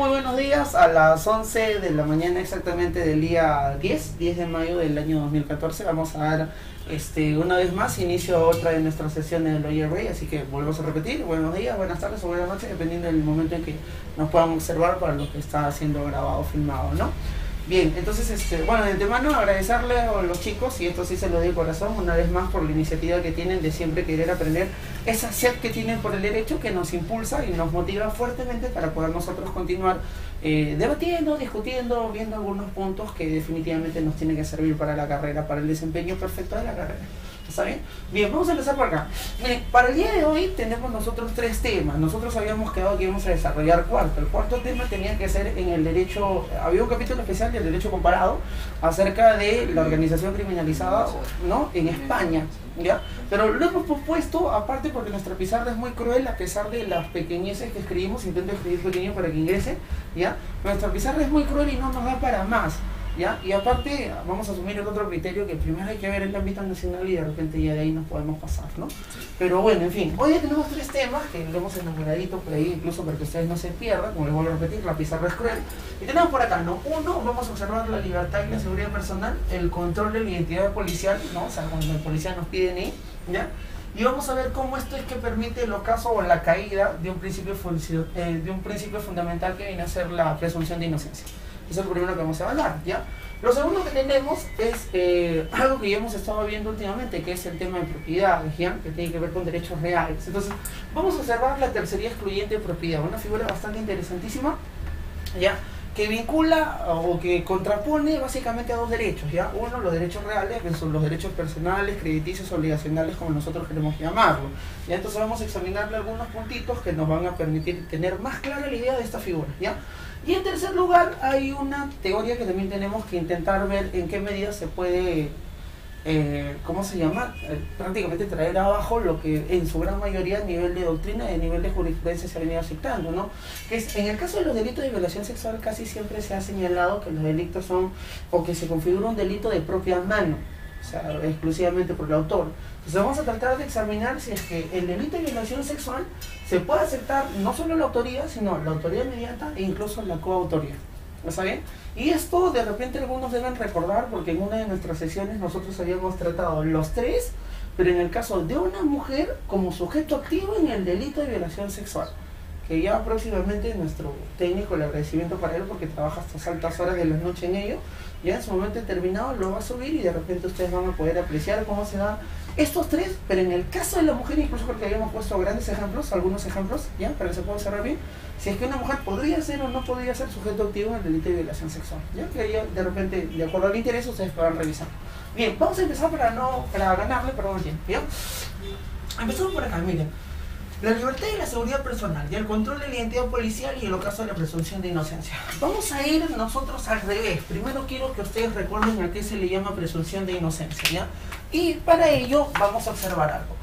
Muy buenos días, a las 11 de la mañana exactamente del día 10 de mayo del año 2014 vamos a dar una vez más inicio a otra de nuestras sesiones del Lawyer Way, así que volvemos a repetir, buenos días, buenas tardes o buenas noches, dependiendo del momento en que nos puedan observar para lo que está siendo grabado o filmado, ¿no? Bien, entonces, bueno, de antemano agradecerle a los chicos, y esto sí se lo doy de corazón, una vez más por la iniciativa que tienen de siempre querer aprender, esa sed que tienen por el derecho que nos impulsa y nos motiva fuertemente para poder nosotros continuar debatiendo, discutiendo, viendo algunos puntos que definitivamente nos tienen que servir para la carrera, para el desempeño perfecto de la carrera. ¿Está bien? Bien, vamos a empezar por acá. Miren, para el día de hoy tenemos nosotros tres temas. Nosotros habíamos quedado que íbamos a desarrollar cuarto. El cuarto tema tenía que ser en el derecho, había un capítulo especial del derecho comparado acerca de la organización criminalizada, ¿no?, en España, ¿ya? Pero lo hemos propuesto, aparte porque nuestra pizarra es muy cruel, a pesar de las pequeñeces que escribimos, intento escribir pequeño para que ingrese, ¿ya? Nuestra pizarra es muy cruel y no nos da para más, ¿ya? Y aparte vamos a asumir el otro criterio, que primero hay que ver el ámbito nacional y de repente ya de ahí nos podemos pasar, ¿no? Pero bueno, en fin, hoy ya tenemos tres temas que lo hemos enumeradito por ahí, incluso para que ustedes no se pierdan, como les vuelvo a repetir, la pizarra es cruel. Y tenemos por acá, ¿no? Uno, vamos a observar la libertad y la seguridad personal, el control de la identidad policial, ¿no? O sea, cuando el policía nos pide DNI, ¿ya? Y vamos a ver cómo esto es que permite el ocaso o la caída de un principio fundamental que viene a ser la presunción de inocencia. Eso es lo primero que vamos a evaluar, ¿ya? Lo segundo que tenemos es algo que ya hemos estado viendo últimamente, que es el tema de propiedad, ¿ya? Que tiene que ver con derechos reales. Entonces, vamos a observar la tercería excluyente de propiedad, una figura bastante interesantísima, ¿ya?, que vincula o que contrapone básicamente a dos derechos, ¿ya? Uno, los derechos reales, que son los derechos personales, crediticios, obligacionales, como nosotros queremos llamarlo, ¿ya? Entonces vamos a examinarle algunos puntitos que nos van a permitir tener más clara la idea de esta figura, ¿ya? Y en tercer lugar, hay una teoría que también tenemos que intentar ver en qué medida se puede, ¿cómo se llama?, prácticamente traer abajo lo que en su gran mayoría a nivel de doctrina y a nivel de jurisprudencia se ha venido citando, ¿no? Que es, en el caso de los delitos de violación sexual casi siempre se ha señalado que los delitos son, o que se configura un delito de propia mano, o sea, exclusivamente por el autor. Entonces vamos a tratar de examinar si es que el delito de violación sexual se puede aceptar no solo la autoría, sino la autoría inmediata e incluso la coautoría. ¿Está bien? Y esto de repente algunos deben recordar, porque en una de nuestras sesiones nosotros habíamos tratado los tres, pero en el caso de una mujer como sujeto activo en el delito de violación sexual, que ya próximamente nuestro técnico, el agradecimiento para él porque trabaja hasta altas horas de la noche en ello, ya en su momento determinado lo va a subir y de repente ustedes van a poder apreciar cómo se dan estos tres, pero en el caso de la mujer, incluso porque habíamos puesto grandes ejemplos, algunos ejemplos, ya, para que se pueda cerrar bien, si es que una mujer podría ser o no podría ser sujeto activo en el delito de violación sexual, ya, que ya de repente, de acuerdo al interés, ustedes puedan revisar. Bien, vamos a empezar para ganarle, perdón, ¿ya? Empezamos por acá, miren. La libertad y la seguridad personal, y el control de la identidad policial y el ocaso de la presunción de inocencia. Vamos a ir nosotros al revés. Primero quiero que ustedes recuerden a qué se le llama presunción de inocencia, ¿ya? Y para ello vamos a observar algo.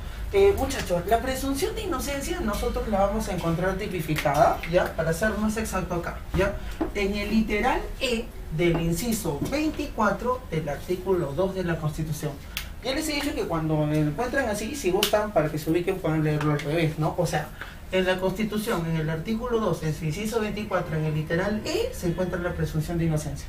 Muchachos, la presunción de inocencia nosotros la vamos a encontrar tipificada, ¿ya? Para ser más exacto acá, ¿ya? En el literal E del inciso 24 del artículo 2 de la Constitución. Ya les he dicho que cuando me encuentran así, si gustan, para que se ubiquen, puedan leerlo al revés, ¿no? O sea, en la Constitución, en el artículo 2, en su inciso 24, en el literal E, se encuentra la presunción de inocencia,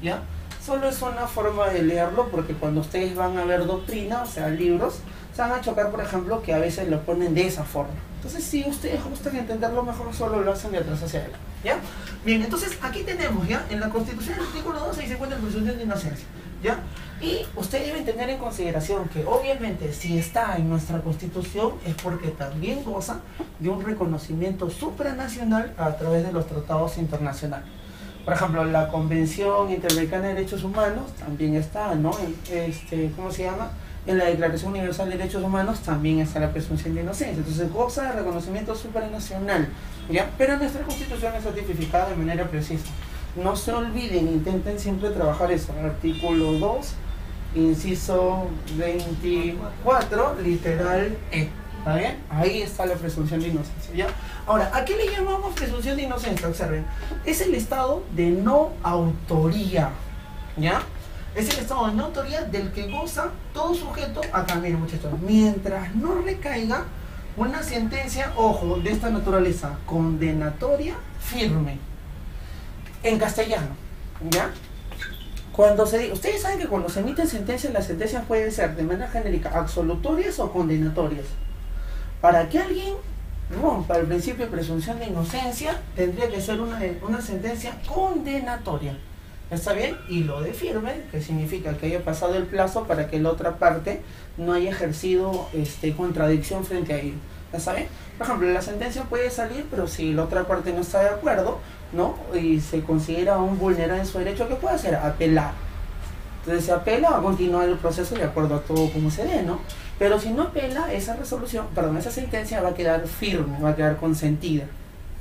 ¿ya? Solo es una forma de leerlo, porque cuando ustedes van a ver doctrina, o sea, libros, se van a chocar, por ejemplo, que a veces lo ponen de esa forma. Entonces, si ustedes gustan entenderlo mejor, solo lo hacen de atrás hacia adelante, ¿ya? Bien, entonces, aquí tenemos, ¿ya? En la Constitución, el artículo 2, ahí se encuentra la presunción de inocencia, ¿ya? Y ustedes deben tener en consideración que obviamente si está en nuestra Constitución es porque también goza de un reconocimiento supranacional a través de los tratados internacionales. Por ejemplo, la Convención Interamericana de Derechos Humanos también está, ¿no? ¿Cómo se llama? En la Declaración Universal de Derechos Humanos también está la presunción de inocencia. Entonces goza de reconocimiento supranacional, ¿ya? Pero nuestra Constitución está tipificada de manera precisa. No se olviden, intenten siempre trabajar eso. Artículo 2, inciso 24, literal E. ¿Está bien? Ahí está la presunción de inocencia, ¿ya? Ahora, ¿a qué le llamamos presunción de inocencia? Observen, es el estado de no autoría, ¿ya? Es el estado de no autoría del que goza todo sujeto, acá miren muchachos, mientras no recaiga una sentencia, ojo, de esta naturaleza, condenatoria firme. En castellano, ¿ya? Cuando se dice, ustedes saben que cuando se emiten sentencias, las sentencias pueden ser de manera genérica absolutorias o condenatorias. Para que alguien rompa el principio de presunción de inocencia, tendría que ser una sentencia condenatoria. ¿Está bien? Y lo de firme, que significa que haya pasado el plazo para que la otra parte no haya ejercido contradicción frente a ello. ¿Está bien? Por ejemplo, la sentencia puede salir, pero si la otra parte no está de acuerdo, ¿no? Y se considera un vulnerado en su derecho, ¿qué puede hacer? Apelar. Entonces se apela a continuar el proceso de acuerdo a todo como se dé, ¿no? Pero si no apela, esa sentencia va a quedar firme, va a quedar consentida.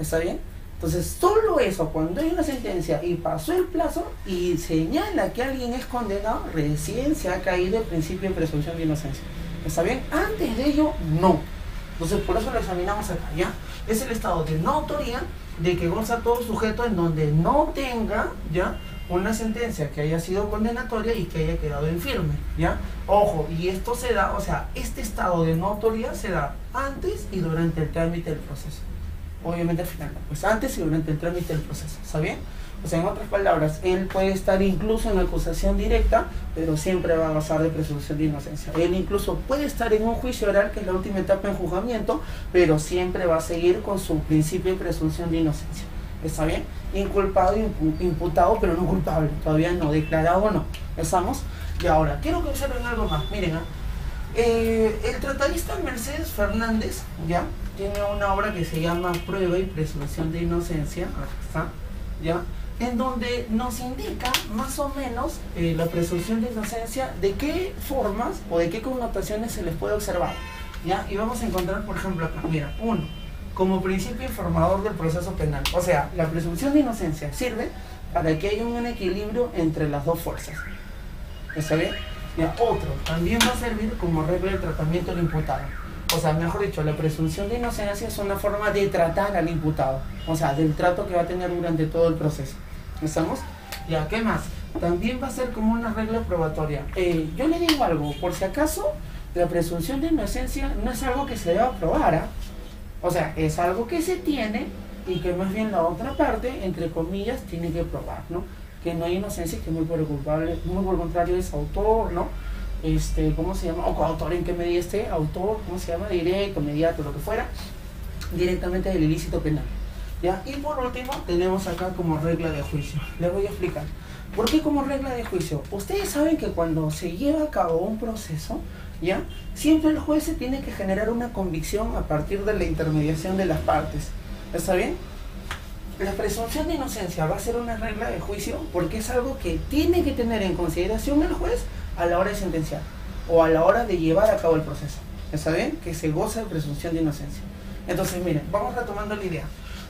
¿Está bien? Entonces, solo eso, cuando hay una sentencia y pasó el plazo y señala que alguien es condenado, recién se ha caído el principio de presunción de inocencia. ¿Está bien? Antes de ello, no. Entonces, por eso lo examinamos acá, ¿ya? Es el estado de no autoría de que goza todo sujeto en donde no tenga, ¿ya?, una sentencia que haya sido condenatoria y que haya quedado en firme, ¿ya? Ojo, y esto se da, o sea, este estado de no autoría se da antes y durante el trámite del proceso. Obviamente al final, pues antes y durante el trámite del proceso, ¿está bien? O sea, en otras palabras, él puede estar incluso en la acusación directa, pero siempre va a gozar de presunción de inocencia. Él incluso puede estar en un juicio oral, que es la última etapa en juzgamiento, pero siempre va a seguir con su principio de presunción de inocencia. ¿Está bien? Inculpado, imputado, pero no culpable, todavía no, declarado no. ¿Estamos? Y ahora, quiero que observen algo más, miren, el tratadista Mercedes Fernández, ¿ya?, tiene una obra que se llama Prueba y Presunción de Inocencia, aquí está, ¿ya?, en donde nos indica más o menos la presunción de inocencia, de qué formas o de qué connotaciones se les puede observar, ¿ya? Y vamos a encontrar, por ejemplo, acá, mira, uno, como principio informador del proceso penal. O sea, la presunción de inocencia sirve para que haya un equilibrio entre las dos fuerzas. ¿Está bien? Ya, otro, también va a servir como regla de tratamiento del imputado. O sea, mejor dicho, la presunción de inocencia es una forma de tratar al imputado. O sea, del trato que va a tener durante todo el proceso. ¿Estamos? Ya, ¿qué más? También va a ser como una regla probatoria. Yo le digo algo, por si acaso, la presunción de inocencia no es algo que se deba probar, ¿ah? O sea, es algo que se tiene y que más bien la otra parte, entre comillas, tiene que probar, ¿no? Que no hay inocencia, que muy por el culpable, muy por el contrario es autor, ¿no? ¿Cómo se llama? O coautor, ¿en qué medida esté? Autor, ¿cómo se llama? Directo, mediato, lo que fuera, directamente del ilícito penal, ¿ya? Y por último, tenemos acá como regla de juicio. Les voy a explicar. ¿Por qué como regla de juicio? Ustedes saben que cuando se lleva a cabo un proceso, ¿ya?, siempre el juez se tiene que generar una convicción a partir de la intermediación de las partes. ¿Está bien? La presunción de inocencia va a ser una regla de juicio porque es algo que tiene que tener en consideración el juez a la hora de sentenciar o a la hora de llevar a cabo el proceso. ¿Está bien? Que se goza de presunción de inocencia. Entonces, miren, vamos retomando la idea.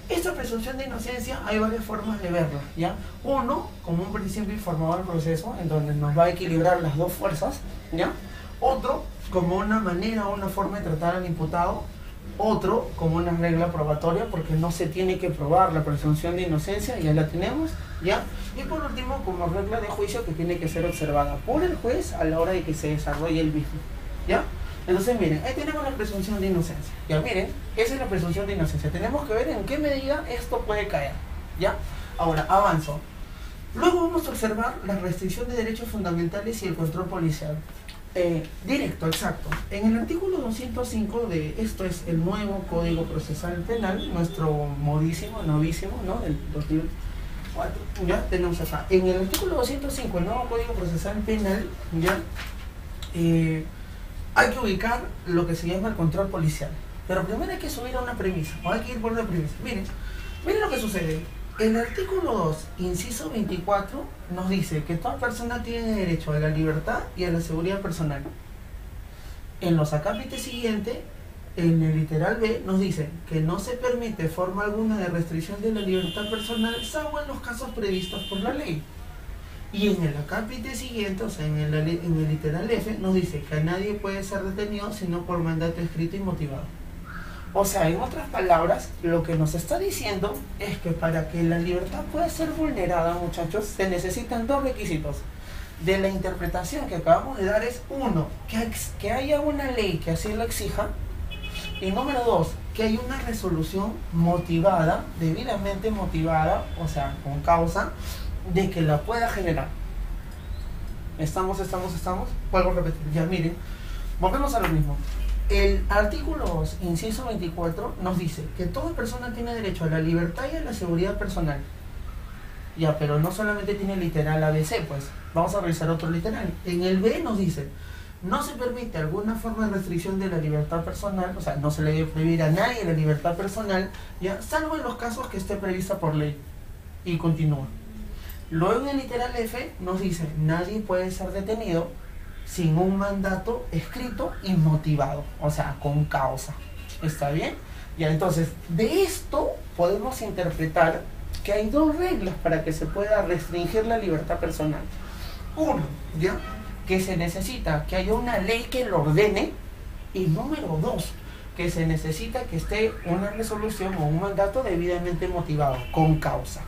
Esta presunción de inocencia hay varias formas de verla, ¿ya? Uno, como un principio informador del proceso, en donde nos va a equilibrar las dos fuerzas, ¿ya? Otro, como una manera o una forma de tratar al imputado. Otro, como una regla probatoria, porque no se tiene que probar la presunción de inocencia, ya la tenemos, ¿ya? Y por último, como regla de juicio que tiene que ser observada por el juez a la hora de que se desarrolle el mismo, ¿ya? Entonces, miren, ahí tenemos la presunción de inocencia. Ya, miren, esa es la presunción de inocencia. Tenemos que ver en qué medida esto puede caer, ¿ya? Ahora, avanzo. Luego vamos a observar la restricción de derechos fundamentales y el control policial. Directo, exacto. En el artículo 205 de esto es el nuevo Código Procesal Penal, nuestro modísimo, novísimo, ¿no?, del 2004, ya tenemos acá. En el artículo 205, el nuevo Código Procesal Penal, ya, hay que ubicar lo que se llama el control policial. Pero primero hay que subir a una premisa, o hay que ir por una premisa. Miren lo que sucede. El artículo 2, inciso 24, nos dice que toda persona tiene derecho a la libertad y a la seguridad personal. En los acápites siguientes, en el literal B, nos dice que no se permite forma alguna de restricción de la libertad personal, salvo en los casos previstos por la ley. Y en el acápite siguiente, o sea, en el literal F, nos dice que a nadie puede ser detenido sino por mandato escrito y motivado. O sea, en otras palabras, lo que nos está diciendo es que para que la libertad pueda ser vulnerada, muchachos, se necesitan dos requisitos. De la interpretación que acabamos de dar es, uno, que haya una ley que así lo exija, y número dos, que hay una resolución motivada, debidamente motivada, o sea, con causa, de que la pueda generar. Estamos. Vuelvo a repetir, ya miren, volvemos a lo mismo. El artículo 2, inciso 24, nos dice que toda persona tiene derecho a la libertad y a la seguridad personal. Ya, pero no solamente tiene el literal ABC, pues vamos a revisar otro literal. En el B nos dice: no se permite alguna forma de restricción de la libertad personal, o sea, no se le debe prohibir a nadie la libertad personal, ya, salvo en los casos que esté prevista por ley. Y continúa. Luego en el literal F nos dice: nadie puede ser detenido sin un mandato escrito y motivado, o sea, con causa. ¿Está bien? Ya, entonces, de esto podemos interpretar que hay dos reglas para que se pueda restringir la libertad personal. Uno, ¿ya?, que se necesita que haya una ley que lo ordene, y número dos, que se necesita que esté una resolución o un mandato debidamente motivado, con causa.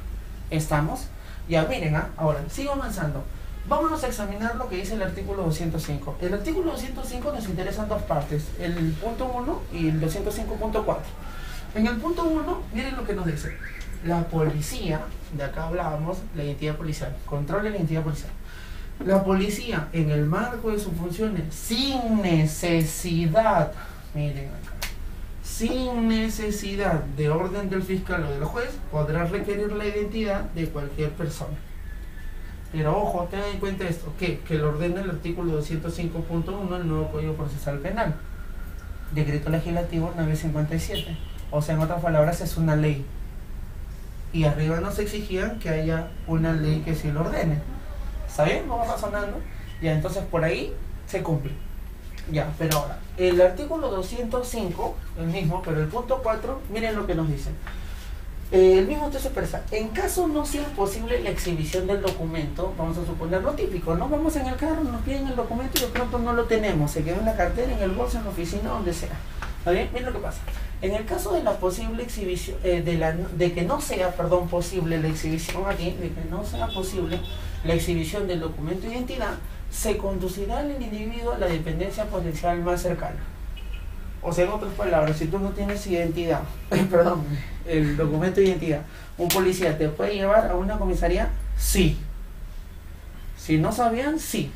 ¿Estamos? Ya, miren, ahora, sigo avanzando. Vámonos a examinar lo que dice el artículo 205. El artículo 205 nos interesan dos partes, el punto 1 y el 205.4. En el punto 1, miren lo que nos dice. La policía, de acá hablábamos, la identidad policial, control de la identidad policial. La policía, en el marco de sus funciones, sin necesidad, miren acá, sin necesidad de orden del fiscal o del juez, podrá requerir la identidad de cualquier persona. Pero ojo, tengan en cuenta esto, que lo ordena el artículo 205.1 del nuevo Código Procesal Penal, Decreto Legislativo 957. O sea, en otras palabras, es una ley. Y arriba nos exigían que haya una ley que sí lo ordene. ¿Está bien? Vamos razonando. Ya, entonces por ahí se cumple. Ya, pero ahora, el artículo 205, el mismo, pero el punto 4, miren lo que nos dice. El mismo texto expresa: en caso no sea posible la exhibición del documento, vamos a suponer lo típico, ¿no? Vamos en el carro, nos piden el documento y de pronto no lo tenemos, se quedó en la cartera, en el bolso, en la oficina, donde sea. ¿Está bien? Miren lo que pasa. En el caso de la posible exhibición, de que no sea, posible la exhibición aquí, de que no sea posible la exhibición del documento de identidad, se conducirá al individuo a la dependencia policial más cercana. O sea, en otras palabras, si tú no tienes identidad, el documento de identidad, un policía te puede llevar a una comisaría, sí. Si no sabían, sí.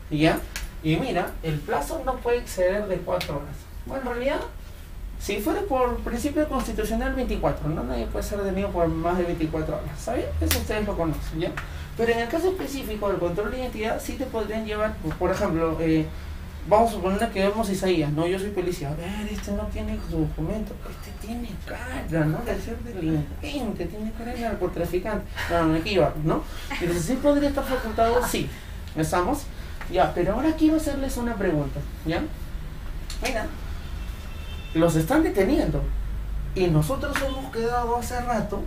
¿Ya? Y mira, el plazo no puede exceder de 4 horas. Bueno, en realidad, si fuera por principio constitucional, 24, ¿no? Nadie puede ser detenido por más de 24 horas. ¿Saben? Eso ustedes lo conocen, ¿ya? Pero en el caso específico del control de identidad, sí te podrían llevar, por ejemplo, vamos a suponer que vemos Isaías, ¿no? Yo soy policía. A ver, este no tiene documento, este tiene cara, ¿no? De ser delincuente, tiene cara de narcotraficante. No, aquí va, ¿no? Entonces, ¿sí podría estar facultado? Sí. ¿Estamos? Ya, pero ahora quiero hacerles una pregunta, ¿ya? Mira, los están deteniendo y nosotros hemos quedado hace rato,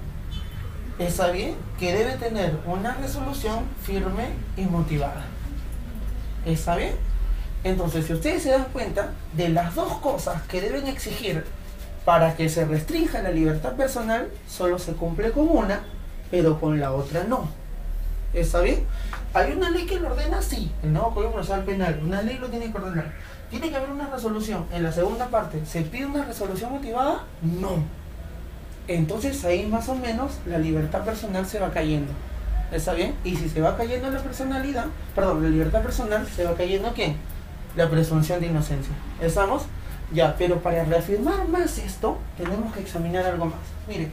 está bien, que debe tener una resolución firme y motivada. ¿Está bien? Entonces, si ustedes se dan cuenta, de las dos cosas que deben exigir para que se restrinja la libertad personal, solo se cumple con una, pero con la otra no. ¿Está bien? ¿Hay una ley que lo ordena? Sí. El nuevo Código Procesal Penal, una ley lo tiene que ordenar. ¿Tiene que haber una resolución? En la segunda parte, ¿se pide una resolución motivada? No. Entonces ahí más o menos la libertad personal se va cayendo. ¿Está bien? Y si se va cayendo la personalidad, la libertad personal, se va cayendo ¿quién? La presunción de inocencia. ¿Estamos? Ya, pero para reafirmar más esto, tenemos que examinar algo más. Miren,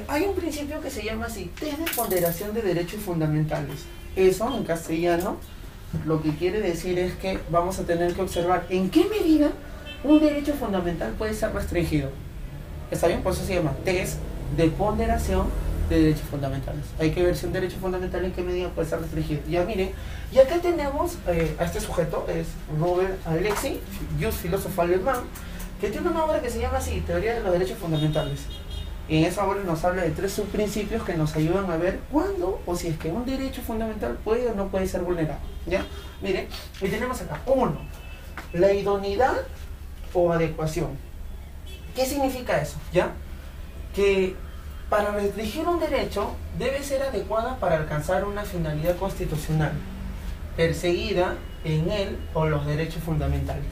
hay un principio que se llama así, test de ponderación de derechos fundamentales. Eso, en castellano, lo que quiere decir es que vamos a tener que observar en qué medida un derecho fundamental puede ser restringido. ¿Está bien? Por eso se llama test de ponderación de derechos fundamentales. Hay que ver si un derecho fundamental en qué medida puede ser restringido. Ya miren, y acá tenemos a este sujeto, es Robert Alexy, filósofo alemán, que tiene una obra que se llama así, Teoría de los Derechos Fundamentales. Y en esa obra nos habla de 3 subprincipios que nos ayudan a ver cuándo o si es que un derecho fundamental puede o no puede ser vulnerado. ¿Ya? Miren, y tenemos acá, 1, la idoneidad o adecuación. ¿Qué significa eso? ¿Ya? Que para restringir un derecho debe ser adecuada para alcanzar una finalidad constitucional perseguida en él por los derechos fundamentales.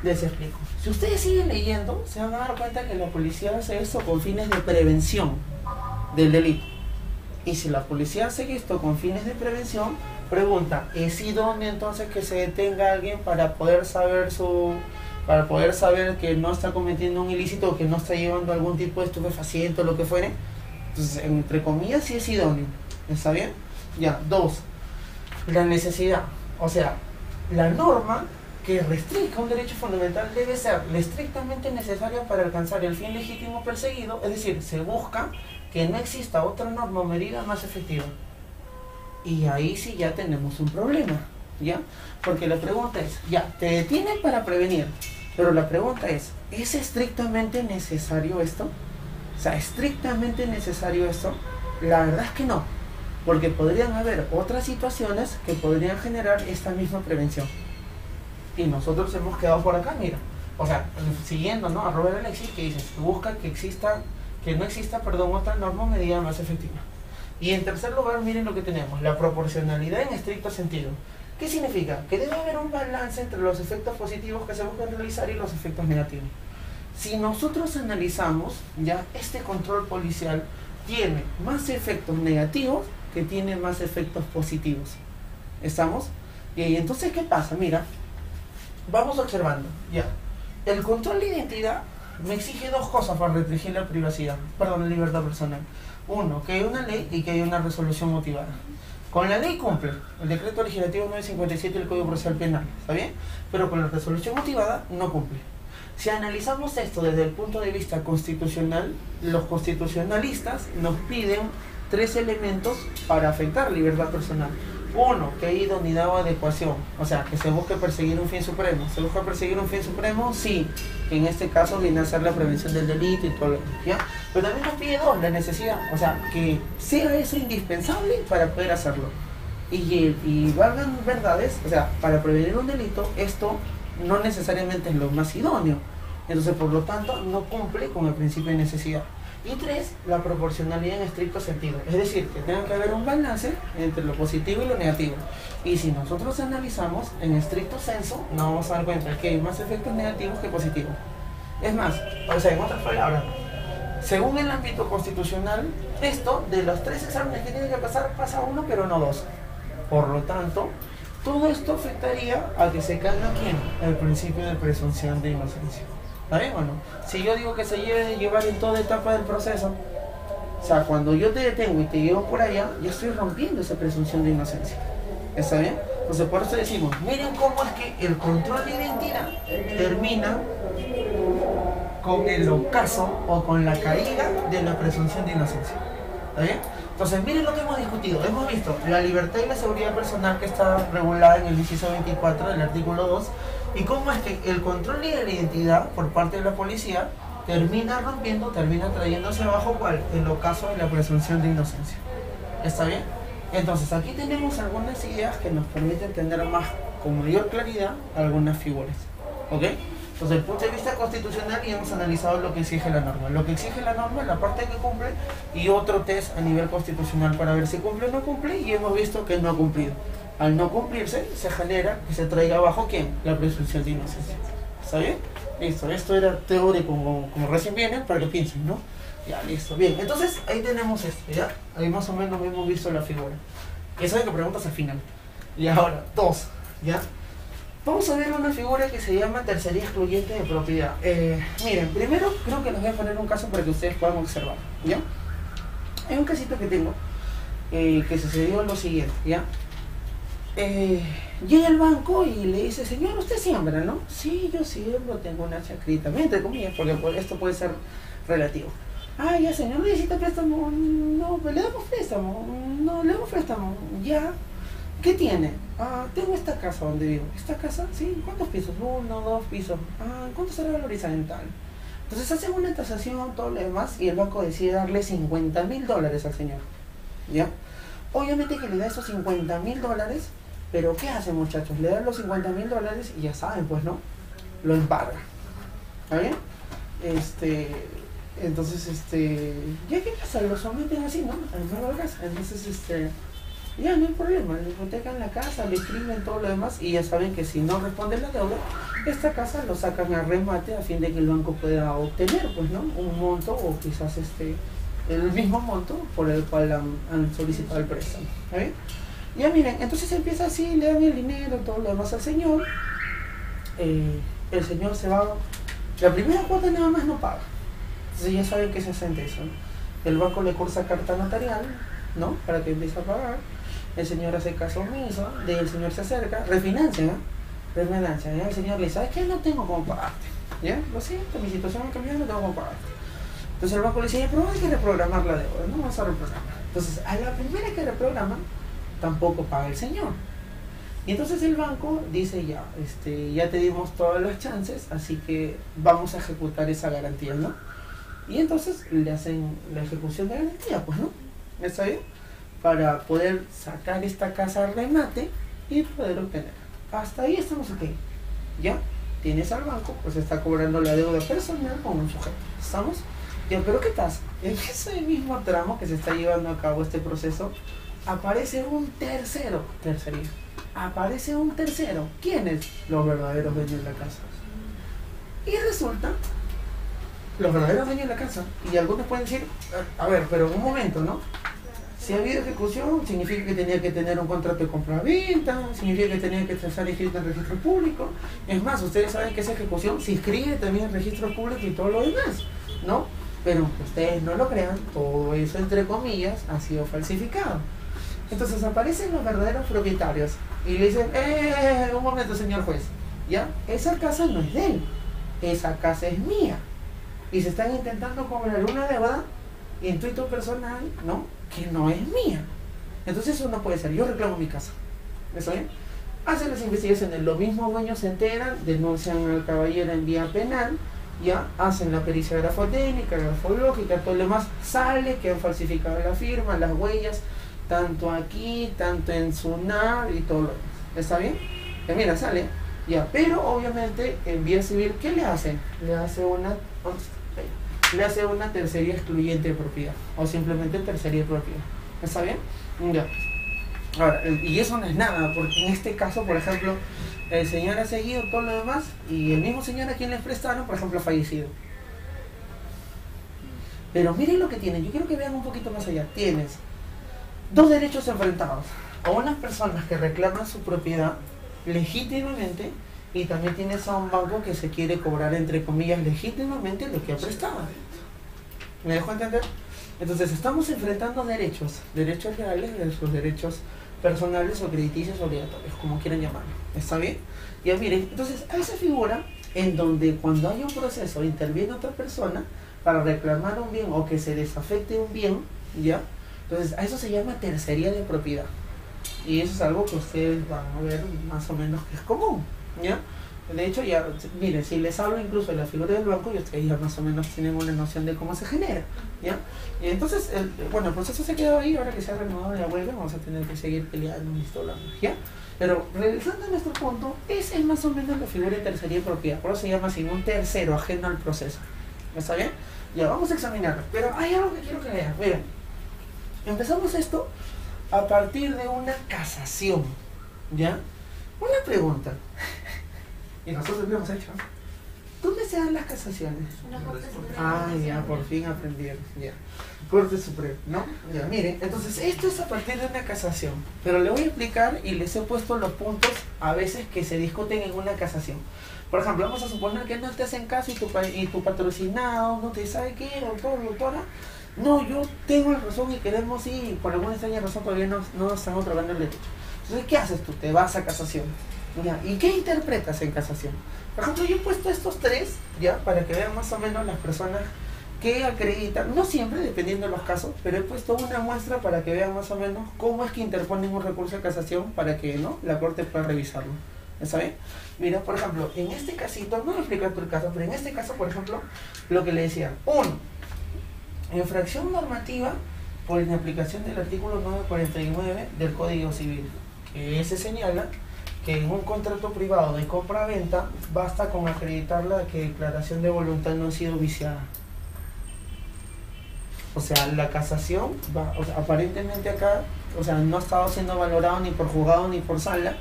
Les explico. Si ustedes siguen leyendo, se van a dar cuenta que la policía hace esto con fines de prevención del delito. Y si la policía hace esto con fines de prevención, pregunta, ¿es idóneo entonces que se detenga a alguien para poder saber que no está cometiendo un ilícito o que no está llevando algún tipo de estupefaciente o lo que fuere? Entonces, entre comillas, sí es idóneo. ¿Está bien? Ya, 2. La necesidad. O sea, la norma que restrinja un derecho fundamental debe ser la estrictamente necesaria para alcanzar el fin legítimo perseguido, es decir, se busca que no exista otra norma o medida más efectiva. Y ahí sí ya tenemos un problema, ¿ya? Porque la pregunta es, ya, te detienen para prevenir, pero la pregunta ¿es estrictamente necesario esto? O sea, ¿estrictamente necesario esto? La verdad es que no, porque podrían haber otras situaciones que podrían generar esta misma prevención. Y nosotros hemos quedado por acá, mira. O sea, siguiendo, ¿no? A Robert Alexis, que dice, busca que no exista, otra norma o medida más efectiva. Y en tercer lugar, miren lo que tenemos, la proporcionalidad en estricto sentido. ¿Qué significa? Que debe haber un balance entre los efectos positivos que se buscan realizar y los efectos negativos. Si nosotros analizamos, ya este control policial tiene más efectos negativos que tiene más efectos positivos. ¿Estamos? Y entonces, ¿qué pasa? Mira, vamos observando, ya. El control de identidad me exige dos cosas para restringir la la libertad personal. Uno, que haya una ley y que haya una resolución motivada. Con la ley cumple el decreto legislativo 957 del Código Procesal Penal, ¿está bien? Pero con la resolución motivada no cumple. Si analizamos esto desde el punto de vista constitucional, los constitucionalistas nos piden 3 elementos para afectar libertad personal. Uno, que hay idoneidad o adecuación, o sea, que se busque perseguir un fin supremo. ¿Se busca perseguir un fin supremo? Sí, que en este caso viene a ser la prevención del delito y todo lo demás, ¿ya? Pero también nos pide 2, la necesidad, o sea, que sea eso indispensable para poder hacerlo. Y valgan verdades, o sea, para prevenir un delito, esto no necesariamente es lo más idóneo. Entonces, por lo tanto, no cumple con el principio de necesidad. Y 3, la proporcionalidad en estricto sentido. Es decir, que tenga que haber un balance entre lo positivo y lo negativo. Y si nosotros analizamos en estricto senso, nos vamos a dar cuenta que hay más efectos negativos que positivos. Es más, o sea, en otras palabras, según el ámbito constitucional, esto de los 3 exámenes que tiene que pasar, pasa 1 pero no 2. Por lo tanto, todo esto afectaría a que se caiga ¿quién? El principio de presunción de inocencia. ¿Está bien o no? Si yo digo que se debe llevar en toda etapa del proceso, o sea, cuando yo te detengo y te llevo por allá, yo estoy rompiendo esa presunción de inocencia. ¿Está bien? Entonces por eso decimos, miren cómo es que el control de identidad termina con el ocaso o con la caída de la presunción de inocencia. ¿Está bien? Entonces miren lo que hemos discutido. Hemos visto la libertad y la seguridad personal que está regulada en el inciso 24 del artículo 2 y cómo es que el control de la identidad por parte de la policía termina trayéndose abajo ¿cuál? El ocaso de la presunción de inocencia. ¿Está bien? Entonces aquí tenemos algunas ideas que nos permiten tener con mayor claridad algunas figuras. ¿Ok? Entonces, desde el punto de vista constitucional ya hemos analizado lo que exige la norma. Lo que exige la norma es la parte que cumple y otro test a nivel constitucional para ver si cumple o no cumple y hemos visto que no ha cumplido. Al no cumplirse, se genera que se traiga abajo ¿quién? La presunción de inocencia. ¿Está bien? Listo, esto era teórico como recién viene para que piensen, ¿no? Ya, listo, bien. Entonces, ahí tenemos esto, ¿ya? Ahí más o menos hemos visto la figura. Eso es lo que preguntas al final. Y ahora, 2, ¿ya? Vamos a ver una figura que se llama tercería excluyente de propiedad. Miren, primero creo que les voy a poner un caso para que ustedes puedan observar, ¿ya? Hay un casito que tengo que sucedió lo siguiente, ¿ya? Llega al banco y le dice, señor, usted siembra, ¿no? Sí, yo siembro, tengo una chacrita, entre comillas, porque esto puede ser relativo. Ah, ya, señor, necesita préstamo. No, pues le damos préstamo. No, le damos préstamo. Ya. ¿Qué tiene? Ah, tengo esta casa donde vivo. ¿Esta casa? Sí. ¿Cuántos pisos? 1, 2 pisos. Ah, ¿cuánto será la horizontal? Entonces hacen una tasación, todo lo demás, y el banco decide darle $50.000 al señor. ¿Ya? Obviamente que le da esos $50.000, pero ¿qué hace, muchachos? Le dan los $50.000 y ya saben, pues, ¿no? Lo embarga. ¿Está bien? Entonces, ¿ya qué pasa? Lo someten así, ¿no? Al de la casa. Entonces, ya no hay problema, le hipotecan la casa, le imprimen todo lo demás y ya saben que si no responden la deuda, esta casa lo sacan a remate a fin de que el banco pueda obtener, pues, ¿no? Un monto o quizás el mismo monto por el cual han solicitado el préstamo. ¿Está bien? Ya miren, entonces empieza así, le dan el dinero, todo lo demás al señor. El señor se va, la primera cuota nada más no paga. Entonces ya saben que se siente eso, ¿no? El banco le cursa carta notarial, ¿no? Para que empiece a pagar. El señor hace caso omiso, el señor se acerca, refinancia, ¿no? Refinancia, ¿ya? El señor le dice, ¿sabes qué? No tengo cómo pagarte, ¿ya? Lo siento, mi situación ha cambiado, no tengo cómo pagarte. Entonces el banco le dice, pero hay que reprogramar la deuda, no vamos a reprogramar. Entonces a la primera que reprograma, tampoco paga el señor. Y entonces el banco dice, ya, ya te dimos todas las chances, así que vamos a ejecutar esa garantía, ¿no? Y entonces le hacen la ejecución de garantía, pues, ¿no? ¿Está bien? Para poder sacar esta casa al remate y poder obtener. Hasta ahí estamos ok. ¿Ya? Tienes al banco, pues está cobrando la deuda personal con un sujeto. ¿Estamos? Ya, pero ¿qué pasa? En ese mismo tramo que se está llevando a cabo este proceso, aparece un tercero. Aparece un tercero. ¿Quiénes? Los verdaderos dueños de la casa. Y resulta, los verdaderos dueños de la casa. Y algunos pueden decir, a ver, pero un momento, ¿no? Si ha habido ejecución, significa que tenía que tener un contrato de compra-venta, significa que tenía que estar inscrito en registro público. Es más, ustedes saben que esa ejecución se inscribe también en registro público y todo lo demás, ¿no? Pero ustedes no lo crean, todo eso, entre comillas, ha sido falsificado. Entonces aparecen los verdaderos propietarios y le dicen, un momento, señor juez, ¿ya? Esa casa no es de él, esa casa es mía. Y se están intentando cobrar una deuda intuito personal, ¿no? Que no es mía. Entonces eso no puede ser. Yo reclamo mi casa. ¿Eso bien? Hacen las investigaciones, los mismos dueños se enteran, denuncian al caballero en vía penal, ya hacen la pericia grafotécnica, grafológica, todo lo demás, sale que han falsificado la firma, las huellas, tanto aquí, tanto en SUNAT y todo lo demás. ¿Está bien? Mira, sale, ya, pero obviamente en vía civil, ¿qué le hacen? Le hace una tercería excluyente de propiedad o simplemente tercería de propiedad. ¿Está bien? Ya. Ahora, y eso no es nada, porque en este caso, por ejemplo, el señor ha seguido todo lo demás y el mismo señor a quien le prestaron, por ejemplo, ha fallecido. Pero miren lo que tienen, yo quiero que vean un poquito más allá. Tienes dos derechos enfrentados, a unas personas que reclaman su propiedad legítimamente y también tienes a un banco que se quiere cobrar, entre comillas, legítimamente lo que ha prestado. ¿Me dejo entender? Entonces estamos enfrentando derechos reales versus derechos personales o crediticios obligatorios, como quieran llamarlo. ¿Está bien? Ya miren, entonces a esa figura en donde cuando hay un proceso interviene otra persona para reclamar un bien o que se desafecte un bien, ¿ya? Entonces a eso se llama tercería de propiedad. Y eso es algo que ustedes van a ver más o menos que es común, ¿ya? De hecho, ya, miren, si les hablo incluso de la figura del banco, y ustedes ya más o menos tienen una noción de cómo se genera, ¿ya? Y entonces, el proceso se quedó ahí, ahora que se ha renovado la huelga, vamos a tener que seguir peleando en esto, ¿ya? Pero, regresando a nuestro punto, esa es más o menos la figura de tercería de propiedad, por eso se llama así, un tercero ajeno al proceso. ¿Está bien? Ya, vamos a examinarlo, pero hay algo que quiero que vean, miren. Empezamos esto a partir de una casación, ¿ya? Una pregunta. Y nosotros lo hemos hecho. ¿Dónde se dan las casaciones? Ya, por fin aprendieron. Ya. Corte Supremo, ¿no? Ya, miren, entonces esto es a partir de una casación. Pero le voy a explicar y les he puesto los puntos a veces que se discuten en una casación. Por ejemplo, vamos a suponer que no te hacen caso y tu patrocinado no te sabe qué, doctor, doctora. No, yo tengo la razón y queremos ir, y por alguna extraña razón todavía no están otorgando el derecho. Entonces, ¿qué haces tú? Te vas a casación. Ya, ¿y qué interpretas en casación? Por ejemplo, yo he puesto estos tres, ya, para que vean más o menos las personas que acreditan, no siempre, dependiendo de los casos, pero he puesto una muestra para que vean más o menos cómo es que interponen un recurso de casación para que, ¿no?, la corte pueda revisarlo. ¿Está bien? Mira, por ejemplo, en este casito, no lo explico por el caso, pero en este caso, por ejemplo, lo que le decía, infracción normativa por inaplicación del artículo 949 del Código Civil, que se señala que en un contrato privado de compra-venta basta con acreditar que declaración de voluntad no ha sido viciada. O sea, la casación aparentemente acá, o sea, no ha estado siendo valorado ni por juzgado ni por sala,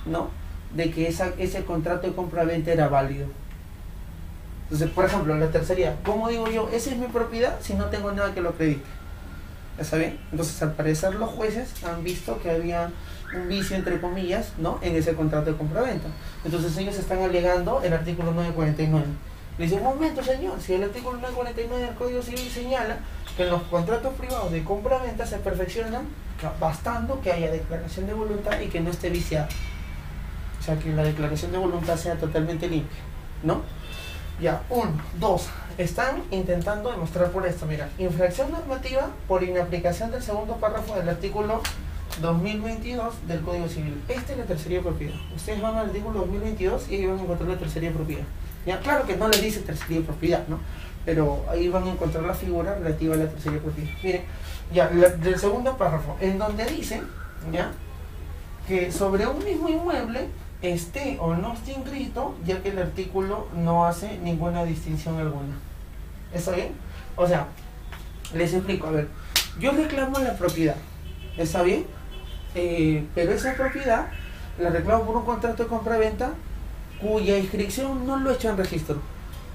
¿no? de que ese contrato de compra-venta era válido. Entonces, por ejemplo, la tercería, ¿cómo digo yo? Esa es mi propiedad si no tengo nada que lo acredite. ¿Está bien? Entonces, al parecer los jueces han visto que había un vicio, entre comillas, ¿no?, en ese contrato de compra-venta. Entonces ellos están alegando el artículo 949. Le dicen, un momento, señor, si el artículo 949 del Código Civil señala que los contratos privados de compra-venta se perfeccionan bastando que haya declaración de voluntad y que no esté viciado. O sea, que la declaración de voluntad sea totalmente limpia, ¿no? Ya, 1, 2. Están intentando demostrar por esto, mira, infracción normativa por inaplicación del segundo párrafo del artículo 2022 del Código Civil. Esta es la tercería de propiedad. Ustedes van al artículo 2022 y ahí van a encontrar la tercería de propiedad. Ya, claro que no les dice tercería de propiedad, ¿no? Pero ahí van a encontrar la figura relativa a la tercería de propiedad. Miren, ya, del segundo párrafo, en donde dice, ya, que sobre un mismo inmueble esté o no esté inscrito, ya que el artículo no hace ninguna distinción alguna. ¿Está bien? O sea, les explico, a ver, yo reclamo la propiedad, ¿está bien? Pero esa propiedad la reclamo por un contrato de compra-venta cuya inscripción no lo he hecho en registro.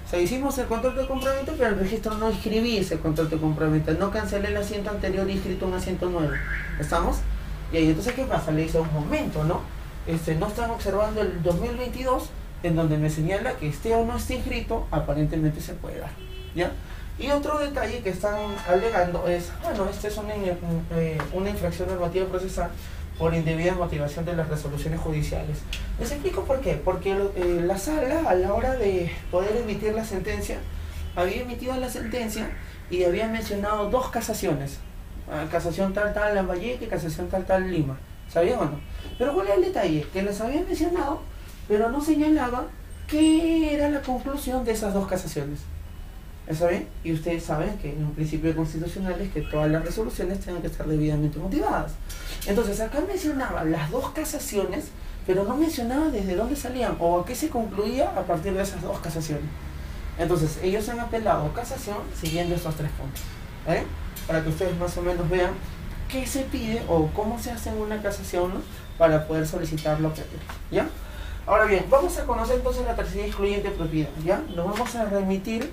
O sea, hicimos el contrato de compra-venta, pero en el registro no escribí ese contrato de compra-venta, no cancelé el asiento anterior y inscrito un asiento nuevo. ¿Estamos? Y ahí entonces, ¿qué pasa? Le dice un momento, ¿no? No están observando el 2022, en donde me señala que esté o no esté inscrito, aparentemente se puede dar, ¿ya? Y otro detalle que están alegando es, bueno, esta es una infracción normativa procesal por indebida motivación de las resoluciones judiciales. Les explico por qué. Porque la sala, a la hora de poder emitir la sentencia, había emitido la sentencia y había mencionado 2 casaciones. Casación tal tal Lambayeque, casación tal tal Lima. ¿Sabían o no? Pero ¿cuál es el detalle? Que les había mencionado, pero no señalaba qué era la conclusión de esas 2 casaciones. ¿Está bien? Y ustedes saben que en un principio constitucional es que todas las resoluciones tengan que estar debidamente motivadas. Entonces acá mencionaba las 2 casaciones, pero no mencionaba desde dónde salían o a qué se concluía a partir de esas 2 casaciones. Entonces ellos han apelado casación siguiendo estos 3 puntos, ¿vale? Para que ustedes más o menos vean qué se pide o cómo se hace una casación, ¿no?, para poder solicitar lo que pide, ¿ya? Ahora bien, vamos a conocer entonces la tercería excluyente de propiedad, ¿ya? Nos vamos a remitir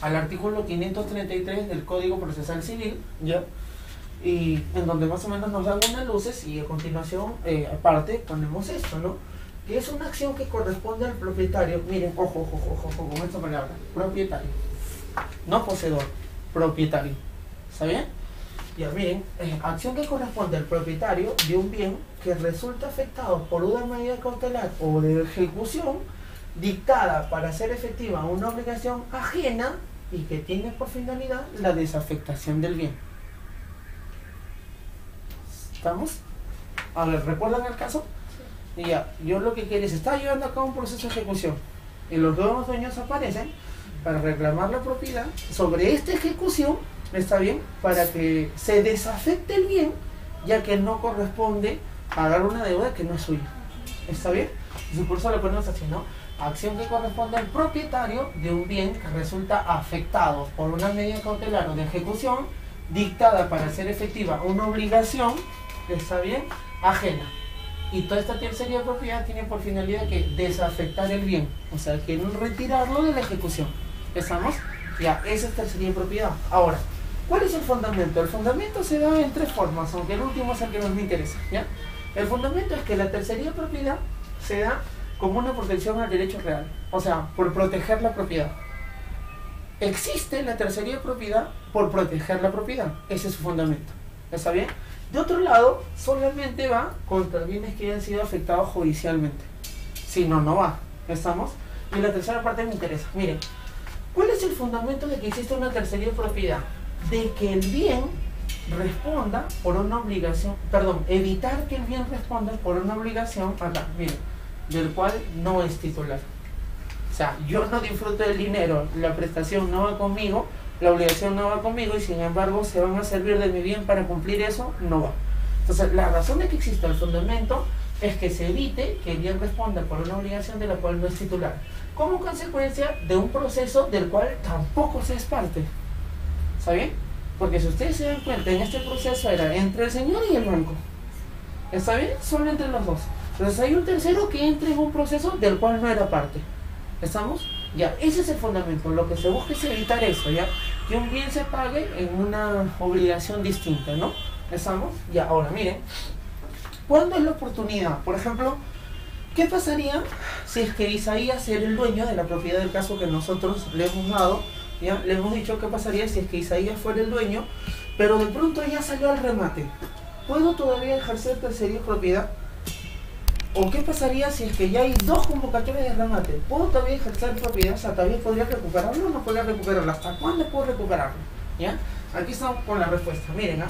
al artículo 533 del Código Procesal Civil, ¿ya? Y en donde más o menos nos dan unas luces y a continuación, aparte, ponemos esto, ¿no? Que es una acción que corresponde al propietario. Miren, ojo con esta palabra, propietario, no poseedor, propietario. ¿Está bien? Ya, miren, acción que corresponde al propietario de un bien que resulta afectado por una medida cautelar o de ejecución dictada para hacer efectiva una obligación ajena y que tiene por finalidad la desafectación del bien. ¿Estamos? A ver, ¿recuerdan el caso? Sí. Ya, yo lo que quiero es, está llevando a cabo un proceso de ejecución y los nuevos dueños aparecen para reclamar la propiedad sobre esta ejecución, ¿está bien? Para que se desafecte el bien, ya que no corresponde pagar una deuda que no es suya. ¿Está bien? Y por eso lo ponemos así, ¿no? Acción que corresponde al propietario de un bien que resulta afectado por una medida cautelar o de ejecución dictada para hacer efectiva una obligación, ¿está bien?, ajena. Y toda esta tercería de propiedad tiene por finalidad que desafectar el bien, o sea, que no retirarlo de la ejecución. ¿Estamos? Ya, esa es tercería de propiedad. Ahora, ¿cuál es el fundamento? El fundamento se da en 3 formas, aunque el último es el que más me interesa, ¿ya? El fundamento es que la tercería de propiedad se da como una protección al derecho real, o sea, por proteger la propiedad. Existe la tercería de propiedad por proteger la propiedad, ese es su fundamento. ¿Está bien? De otro lado, solamente va contra bienes que hayan sido afectados judicialmente. Si no, no va. ¿Estamos? Y la tercera parte me interesa. Miren, ¿cuál es el fundamento de que existe una tercería de propiedad? De que el bien responda por una obligación, perdón, evitar que el bien responda por una obligación, acá, miren, del cual no es titular. O sea, yo no disfruto del dinero, la prestación no va conmigo, la obligación no va conmigo y sin embargo se van a servir de mi bien para cumplir eso, no va. Entonces, la razón de que exista el fundamento es que se evite que el bien responda por una obligación de la cual no es titular, como consecuencia de un proceso del cual tampoco se es parte. ¿Está bien? Porque si ustedes se dan cuenta, en este proceso era entre el señor y el banco. ¿Está bien? Solo entre los dos. Entonces hay un tercero que entra en un proceso del cual no era parte. ¿Estamos? Ya, ese es el fundamento. Lo que se busca es evitar eso, ¿ya? Que un bien se pague en una obligación distinta, ¿no? ¿Estamos? Ya, ahora miren. ¿Cuándo es la oportunidad? Por ejemplo, ¿qué pasaría si es que Isaías era el dueño de la propiedad del caso que nosotros le hemos dado? ¿Ya? Le hemos dicho qué pasaría si es que Isaías fuera el dueño, pero de pronto ya salió al remate. ¿Puedo todavía ejercer tercería propiedad? ¿O qué pasaría si es que ya hay dos convocatorias de remate? ¿Puedo todavía ejercer propiedad? O sea, ¿todavía podría recuperarlo o no podría recuperarlo? ¿Hasta cuándo puedo recuperarlo? ¿Ya? Aquí estamos con la respuesta. Miren,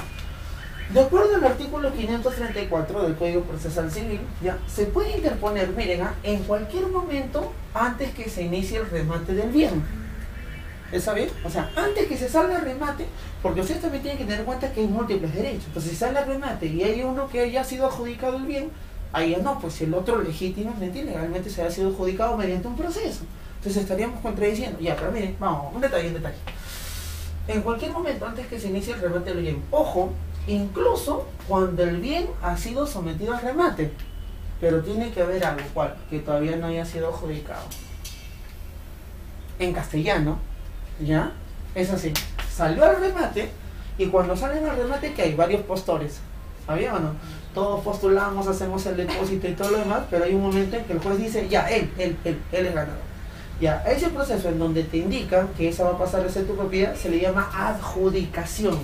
de acuerdo al artículo 534 del Código Procesal Civil, ¿ya? Se puede interponer, miren, en cualquier momento antes que se inicie el remate del bien. ¿Está bien? O sea, antes que se salga el remate, porque ustedes también tienen que tener en cuenta que hay múltiples derechos. Entonces, si sale el remate y hay uno que haya sido adjudicado el bien, ahí ya no, pues si el otro legítimamente y legalmente se ha sido adjudicado mediante un proceso. Entonces estaríamos contradiciendo. Ya, pero miren, vamos, un detalle. En cualquier momento antes que se inicie el remate del bien, ojo, incluso cuando el bien ha sido sometido al remate, pero tiene que haber algo, ¿cuál? Que todavía no haya sido adjudicado. En castellano, ¿ya? Es así, salió al remate y cuando salen al remate que hay varios postores, ¿sabía o no? Todos postulamos, hacemos el depósito y todo lo demás, pero hay un momento en que el juez dice, ya, él es ganador. Ya, a ese proceso en donde te indica que esa va a pasar a ser tu propiedad, se le llama adjudicación.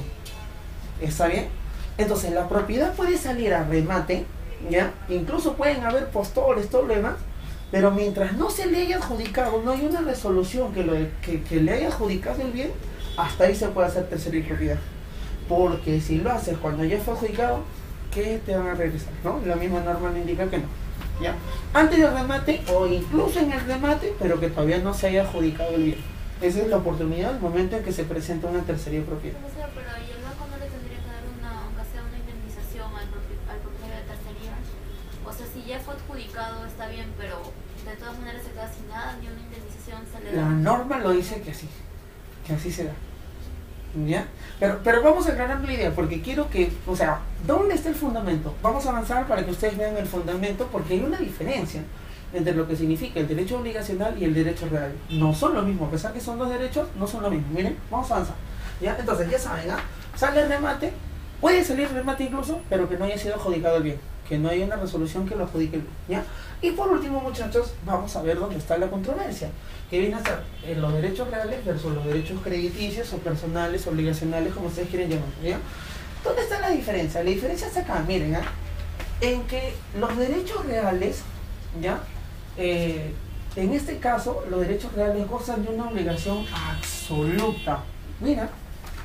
¿Está bien? Entonces la propiedad puede salir a remate, ¿ya? Incluso pueden haber postores, todo lo demás, pero mientras no se le haya adjudicado, no hay una resolución que le haya adjudicado el bien, hasta ahí se puede hacer tercera propiedad. Porque si lo haces cuando ya fue adjudicado, ¿qué te van a regresar? ¿No? La misma norma le indica que no. ¿Ya? Antes del remate o incluso en el remate, pero que todavía no se haya adjudicado el bien. Esa es la oportunidad, el momento en que se presenta una tercera propiedad. O sea, pero ¿y el banco no le tendría que dar aunque sea una indemnización al propietario de tercería? O sea, si ya fue adjudicado está bien, pero de todas maneras se queda sin nada, ni una indemnización se le da. La norma lo dice que así se da. ¿Ya? Pero vamos aclarando la idea, porque quiero que, o sea, ¿dónde está el fundamento? Vamos a avanzar para que ustedes vean el fundamento, porque hay una diferencia entre lo que significa el derecho obligacional y el derecho real. No son lo mismo, a pesar que son dos derechos, no son lo mismo. Miren, vamos a avanzar. ¿Ya? Entonces, ya saben, sale el remate, puede salir el remate incluso, pero que no haya sido adjudicado el bien, que no haya una resolución que lo adjudique el bien. ¿Ya? Y por último, muchachos, vamos a ver dónde está la controversia, que viene a ser los derechos reales versus los derechos crediticios o personales, obligacionales, como ustedes quieren llamarlo. ¿Ya? ¿Dónde está la diferencia? La diferencia está acá, miren, en que los derechos reales, ¿ya? En este caso, los derechos reales gozan de una obligación absoluta. Mira,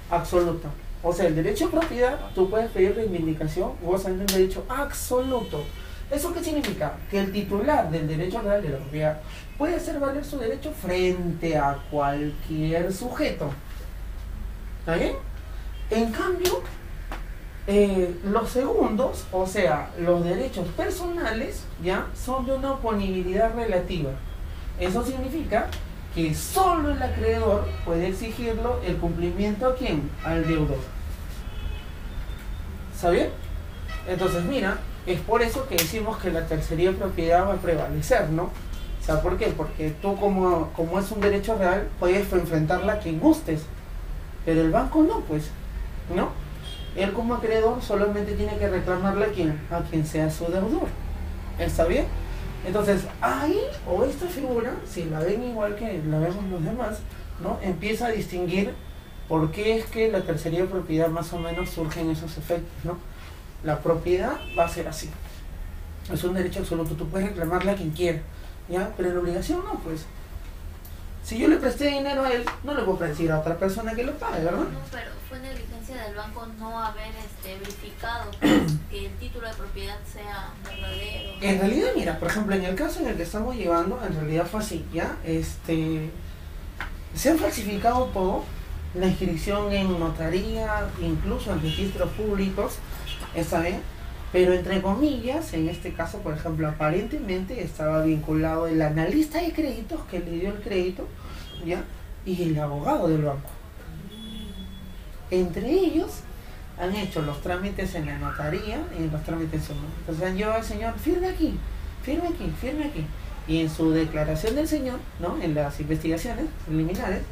absoluta. O sea, el derecho a propiedad, tú puedes pedir reivindicación, gozan de un derecho absoluto. ¿Eso qué significa? Que el titular del derecho real de la propiedad puede hacer valer su derecho frente a cualquier sujeto. ¿Está bien? En cambio, los segundos, o sea, los derechos personales, ya son de una oponibilidad relativa. Eso significa que solo el acreedor puede exigirlo el cumplimiento ¿a quién? Al deudor. ¿Está bien? Entonces, mira, es por eso que decimos que la tercería propiedad va a prevalecer, ¿no? O sea, ¿por qué? Porque tú como es un derecho real, puedes enfrentarla a quien gustes, pero el banco no, pues, ¿no? Él como acreedor solamente tiene que reclamarle a quien sea su deudor. ¿Está bien? Entonces, ahí, o esta figura, si la ven igual que la vemos los demás, ¿no? Empieza a distinguir por qué es que la tercería propiedad más o menos surge en esos efectos, ¿no? La propiedad va a ser así. Es un derecho absoluto, tú puedes reclamarle a quien quiera, ¿ya? Pero la obligación no, pues. Si yo le presté dinero a él, no le puedo decir a otra persona que lo pague, ¿verdad? No, pero fue negligencia del banco no haber verificado que el título de propiedad sea verdadero. En realidad, mira, por ejemplo, en el caso en el que estamos llevando, en realidad fue así, ¿ya? Se han falsificado todo, la inscripción en notaría, incluso en registros públicos, ¿está bien? Pero entre comillas, en este caso, por ejemplo, aparentemente estaba vinculado el analista de créditos que le dio el crédito, ¿ya? Y el abogado del banco. Entre ellos han hecho los trámites en la notaría y en los trámites en su nombre. Entonces han llevado al señor, firme aquí, firme aquí, firme aquí. Y en su declaración del señor, ¿no? En las investigaciones preliminares,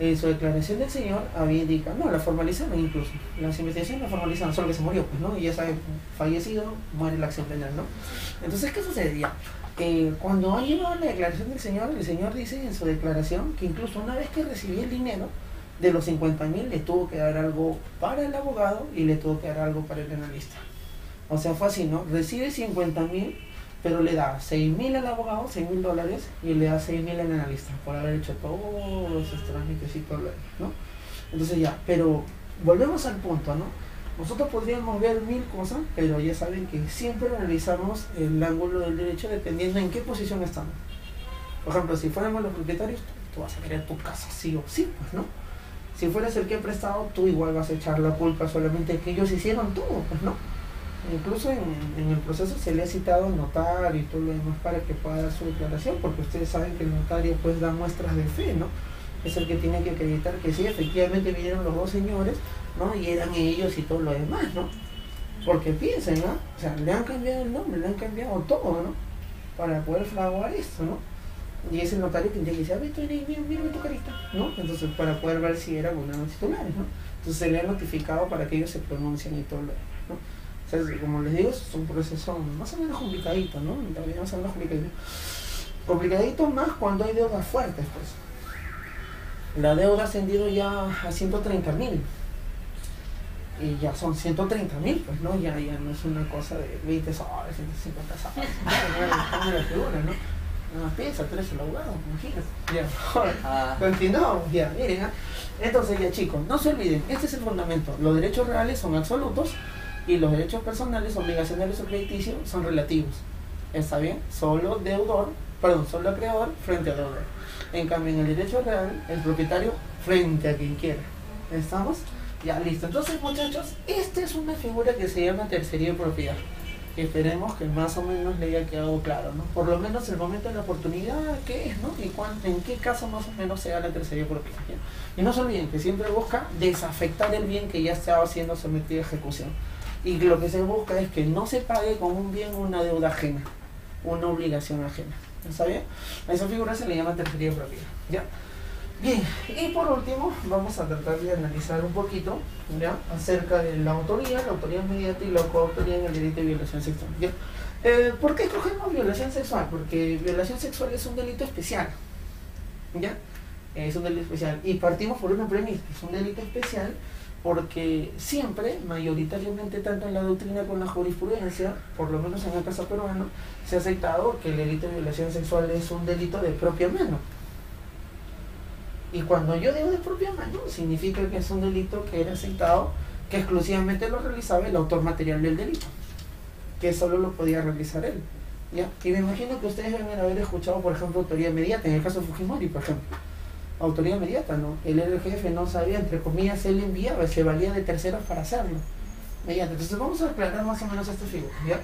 en su declaración del señor había indicado, no, la formalizaron incluso, las investigaciones la formalizaron, solo que se murió, pues, ¿no? Y ya sabe, fallecido, muere la acción penal, ¿no? Entonces, ¿qué sucedía? Cuando han llevado la declaración del señor, el señor dice en su declaración que incluso una vez que recibió el dinero, de los 50.000 le tuvo que dar algo para el abogado y le tuvo que dar algo para el analista. O sea, fue así, ¿no? Recibe 50.000, pero le da 6.000 al abogado, $6.000, y le da 6.000 al analista, por haber hecho todos esos trámites y todo lo demás, ¿no? Entonces ya, pero volvemos al punto, ¿no? Nosotros podríamos ver 1000 cosas, pero ya saben que siempre analizamos el ángulo del derecho dependiendo en qué posición estamos. Por ejemplo, si fuéramos los propietarios, tú vas a querer tu casa sí o sí, pues, ¿no? Si fueras el que ha prestado, tú igual vas a echar la culpa solamente de que ellos hicieron todo, pues, ¿no? Incluso en el proceso se le ha citado al notario y todo lo demás para que pueda dar su declaración, porque ustedes saben que el notario pues da muestras de fe, ¿no? Es el que tiene que acreditar que sí, efectivamente vinieron los dos señores, ¿no? Y eran ellos y todo lo demás, ¿no? Porque piensen, ¿no? O sea, le han cambiado el nombre, le han cambiado todo, ¿no? Para poder fraguar esto, ¿no? Y ese notario tendría que decir, a ver, mírame tu carita, ¿no? Entonces, para poder ver si eran uno de los titulares, ¿no? Entonces se le ha notificado para que ellos se pronuncien y todo lo demás, ¿no? O sea, como les digo, es un proceso más o menos complicadito, ¿no? También más o menos complicadito. Complicadito más cuando hay deudas fuertes, pues. La deuda ha ascendido ya a 130.000. Y ya son 130.000, pues, ¿no? Ya no es una cosa de 20 soles, 150 soles. No me la figura, ¿no? No piensa, tú eres el abogado, imagínate. Ya, continuamos, ya, miren, ¿eh? Entonces ya chicos, no se olviden, este es el fundamento. Los derechos reales son absolutos y los derechos personales, obligacionales o crediticios son relativos. ¿Está bien? Solo acreedor frente a deudor. En cambio, en el derecho real, el propietario frente a quien quiera. ¿Estamos? Ya, listo. Entonces, muchachos, esta es una figura que se llama tercería de propiedad. Esperemos que más o menos le haya quedado claro, ¿no? Por lo menos el momento de la oportunidad, ¿qué es, no? Y en qué caso más o menos se da la tercería de propiedad, ¿ya? Y no se olviden que siempre busca desafectar el bien que ya estaba siendo sometido a ejecución. Y lo que se busca es que no se pague con un bien una deuda ajena, una obligación ajena. ¿Está bien? A esa figura se le llama tercería de propiedad, ¿ya? Bien, y por último vamos a tratar de analizar un poquito, ¿ya? Acerca de la autoría inmediata y la coautoría en el delito de violación sexual, ¿ya? ¿Por qué escogemos violación sexual? Porque violación sexual es un delito especial, ¿ya? Es un delito especial y partimos por una premisa, es un delito especial porque siempre, mayoritariamente, tanto en la doctrina como en la jurisprudencia, por lo menos en el caso peruano, se ha aceptado que el delito de violación sexual es un delito de propia mano. Y cuando yo digo de propia mano, significa que es un delito que era aceptado, que exclusivamente lo realizaba el autor material del delito, que solo lo podía realizar él, ¿ya? Y me imagino que ustedes deben haber escuchado, por ejemplo, autoría inmediata, en el caso de Fujimori, por ejemplo. Autoría inmediata, ¿no? Él era el jefe, no sabía, entre comillas, él enviaba, se valía de terceros para hacerlo. Mediante. Entonces vamos a aclarar más o menos esta figura, ¿ya?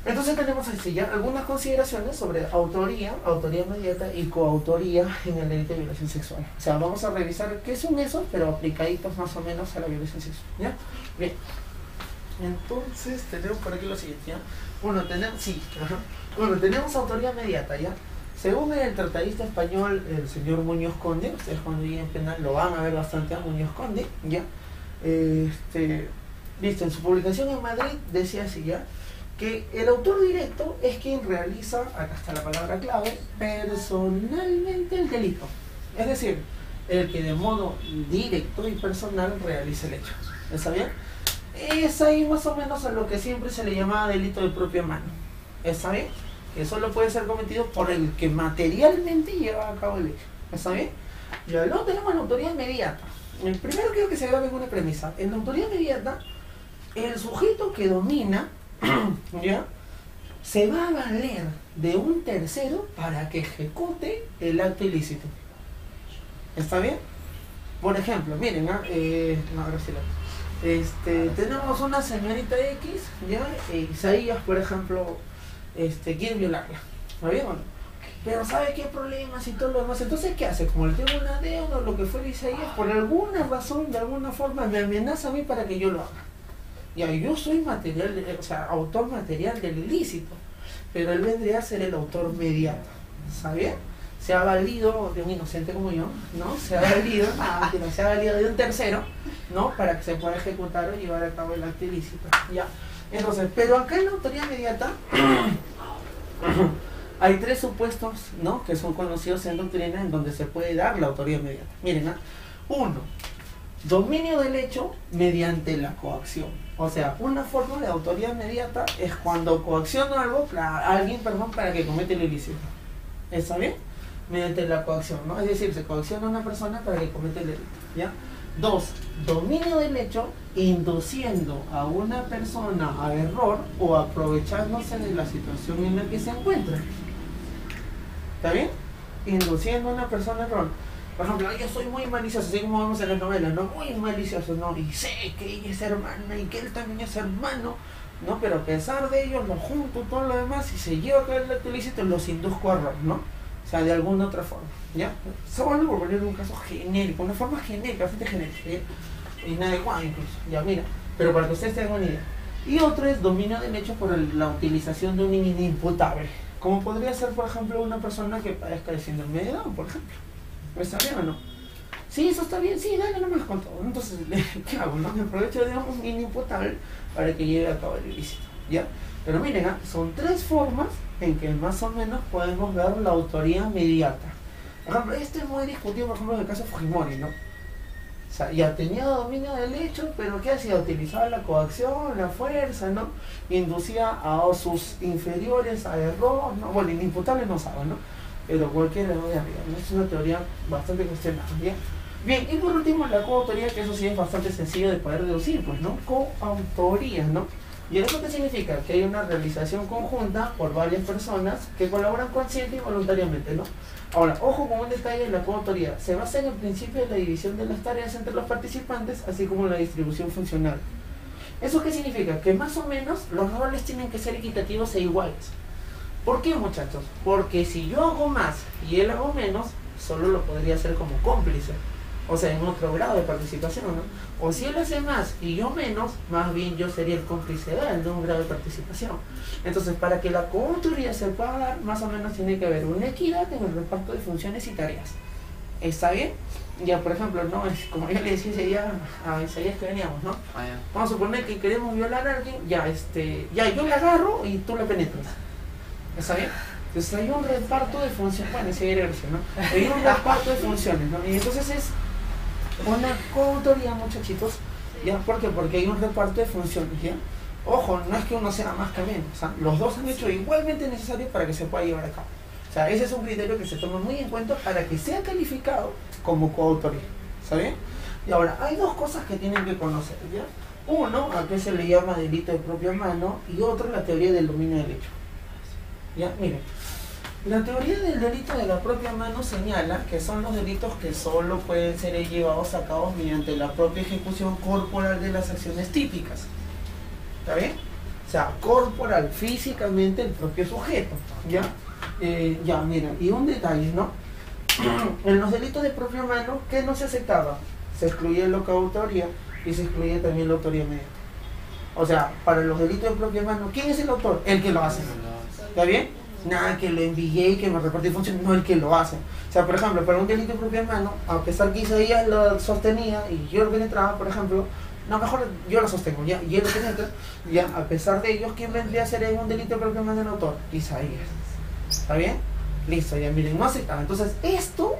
Entonces tenemos así ya algunas consideraciones sobre autoría inmediata y coautoría en el delito de violación sexual. O sea, vamos a revisar qué son esos, pero aplicaditos más o menos a la violación sexual, ¿ya? Bien. Entonces tenemos por aquí lo siguiente, ¿ya? Tenemos autoría inmediata, ¿ya? Según el tratadista español, el señor Muñoz Conde, ustedes cuando lleguen en penal lo van a ver bastante a Muñoz Conde, ¿ya? Listo, en su publicación en Madrid decía así, ¿ya? Que el autor directo es quien realiza, acá está la palabra clave, personalmente el delito. Es decir, el que de modo directo y personal realiza el hecho. ¿Está bien? Es ahí más o menos a lo que siempre se le llamaba delito de propia mano. ¿Está bien? Que solo puede ser cometido por el que materialmente lleva a cabo el hecho. ¿Está bien? Y luego tenemos la autoría inmediata. El primero quiero que se grabe una premisa. En la autoría inmediata, el sujeto que domina, ¿ya?, se va a valer de un tercero para que ejecute el acto ilícito. ¿Está bien? Por ejemplo, miren, no, ahora sí tenemos una señorita X, ¿ya? Isaías, por ejemplo, quiere violarla. ¿Está bien o no? pero ¿sabe qué problemas y todo lo demás? Entonces, ¿qué hace? Como le tengo una deuda o lo que fuera Isaías, por alguna razón, de alguna forma, me amenaza a mí para que yo lo haga. Ya, yo soy autor material del ilícito, pero él vendría a ser el autor mediato, ¿sabe? Se ha valido de un inocente como yo, ¿no? Se ha valido de un tercero, ¿no? Para que se pueda ejecutar o llevar a cabo el acto ilícito, ¿ya? Entonces, pero acá en la autoría mediata hay tres supuestos, ¿no? Que son conocidos en doctrina en donde se puede dar la autoría mediata. Miren, uno, dominio del hecho mediante la coacción. O sea, una forma de autoría mediata es cuando coacciono algo a alguien, para que cometa el ilícito. ¿Está bien? Mediante la coacción, ¿no? Es decir, se coacciona a una persona para que cometa el delito, ¿ya? Dos, dominio del hecho induciendo a una persona a error o aprovechándose de la situación en la que se encuentra. ¿Está bien? Induciendo a una persona a error. Por ejemplo, yo soy muy malicioso, así como vemos en las novelas, ¿no? Muy malicioso, ¿no? Y sé que ella es hermana y que él también es hermano, ¿no? Pero a pesar de ello, lo junto, todo lo demás, y se lleva a cabo el acto ilícito, los induzco a error, ¿no? O sea, de alguna otra forma, ¿ya? Solo por poner un caso genérico, una forma genérica, bastante genérica, ¿ya? Inadecuada incluso, ya, mira. Pero para que ustedes tengan una idea. Y otro es dominio del hecho por la utilización de un inimputable. Como podría ser, por ejemplo, una persona que padezca de síndrome de Down, por ejemplo. ¿Está bien o no? Sí, eso está bien, sí, dale nomás con todo. Entonces, ¿qué hago? No me aprovecho de un inimputable para que lleve a cabo el ilícito, ¿ya? Pero miren, son tres formas en que más o menos podemos ver la autoría mediata. Por ejemplo, esto es muy discutido, por ejemplo, en el caso de Fujimori, ¿no? O sea, ya tenía dominio del hecho, pero ¿qué hacía? Utilizaba la coacción, la fuerza, ¿no? Inducía a sus inferiores a error, ¿no? Bueno, inimputable no sabe, ¿no? Pero cualquiera de arriba, ¿no? Es una teoría bastante cuestionada, ¿bien? Bien, y por último, la coautoría, que eso sí es bastante sencillo de poder deducir, pues, ¿no? Coautoría, ¿no? ¿Y eso qué significa? Que hay una realización conjunta por varias personas que colaboran consciente y voluntariamente, ¿no? Ahora, ojo con un detalle de la coautoría. Se basa en el principio de la división de las tareas entre los participantes, así como en la distribución funcional. ¿Eso qué significa? Que más o menos los roles tienen que ser equitativos e iguales. ¿Por qué, muchachos? Porque si yo hago más y él hago menos, solo lo podría hacer como cómplice. O sea, en otro grado de participación, ¿no? O si él hace más y yo menos, más bien yo sería el cómplice de él, de un grado de participación. Entonces, para que la coautoría se pueda dar, más o menos tiene que haber una equidad en el reparto de funciones y tareas. ¿Está bien? Ya, por ejemplo, no es como yo le decía a Isaías que veníamos, ¿no? Vamos a suponer que queremos violar a alguien, ya yo la agarro y tú la penetras. ¿Está bien? Entonces hay un reparto de funciones, bueno, ese era eso, ¿no? Hay un reparto de funciones, ¿no? Y entonces es una coautoría, muchachitos, ¿ya? ¿Por qué? Porque hay un reparto de funciones, ¿ya? Ojo, no es que uno sea más que menos, o sea, los dos han hecho igualmente necesario para que se pueda llevar a cabo. O sea, ese es un criterio que se toma muy en cuenta para que sea calificado como coautoría, ¿está bien? Y ahora, hay dos cosas que tienen que conocer, ¿ya? Uno, a qué se le llama delito de propia mano, y otro, la teoría del dominio del hecho. ¿Ya? Miren, la teoría del delito de la propia mano señala que son los delitos que solo pueden ser llevados a cabo mediante la propia ejecución corporal de las acciones típicas. ¿Está bien? O sea, corporal, físicamente el propio sujeto. ¿Ya? Ya, mira, y un detalle, ¿no? En los delitos de propia mano, ¿qué no se aceptaba? Se excluía la coautoría y se excluía también la autoría mediata. O sea, para los delitos de propia mano, ¿quién es el autor? El que lo hace. ¿Está bien? Nada que lo envié y que me repartí funciones, no el que lo hace. O sea, por ejemplo, para un delito de propia mano, a pesar que Isaías lo sostenía y yo lo penetraba, por ejemplo, no, mejor yo lo sostengo, ya, y él lo penetra, ya, a pesar de ellos, ¿quién vendría a ser en un delito de propia mano el autor? Isaías. ¿Está bien? Listo, ya miren, no aceptaba. Entonces, esto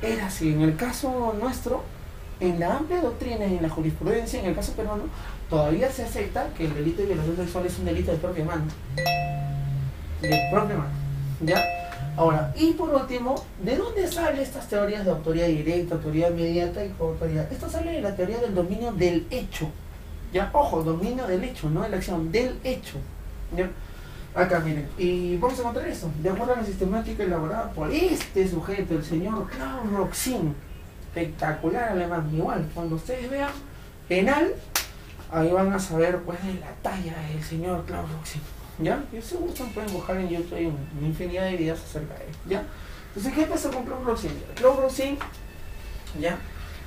era así. En el caso nuestro, en la amplia doctrina y en la jurisprudencia, en el caso peruano, todavía se acepta que el delito de violación sexual es un delito de propia mano. De propia mano, ¿ya? Ahora, y por último, ¿de dónde salen estas teorías de autoría directa, autoría inmediata y coautoría? Esto sale de la teoría del dominio del hecho, ¿ya? Ojo, dominio del hecho, no de la acción, del hecho, ¿ya? Acá, miren, y vamos a encontrar esto, de acuerdo a la sistemática elaborada por este sujeto, el señor Klaus Roxin, espectacular alemán, igual, cuando ustedes vean penal, ahí van a saber, pues, de la talla del señor Klaus Roxin. ¿ya? Y si gustan pueden buscar en YouTube, hay una infinidad de videos acerca de esto, ¿ya? Entonces, ¿qué pasa con Claude Rosin? Claude Rosin, ¿ya?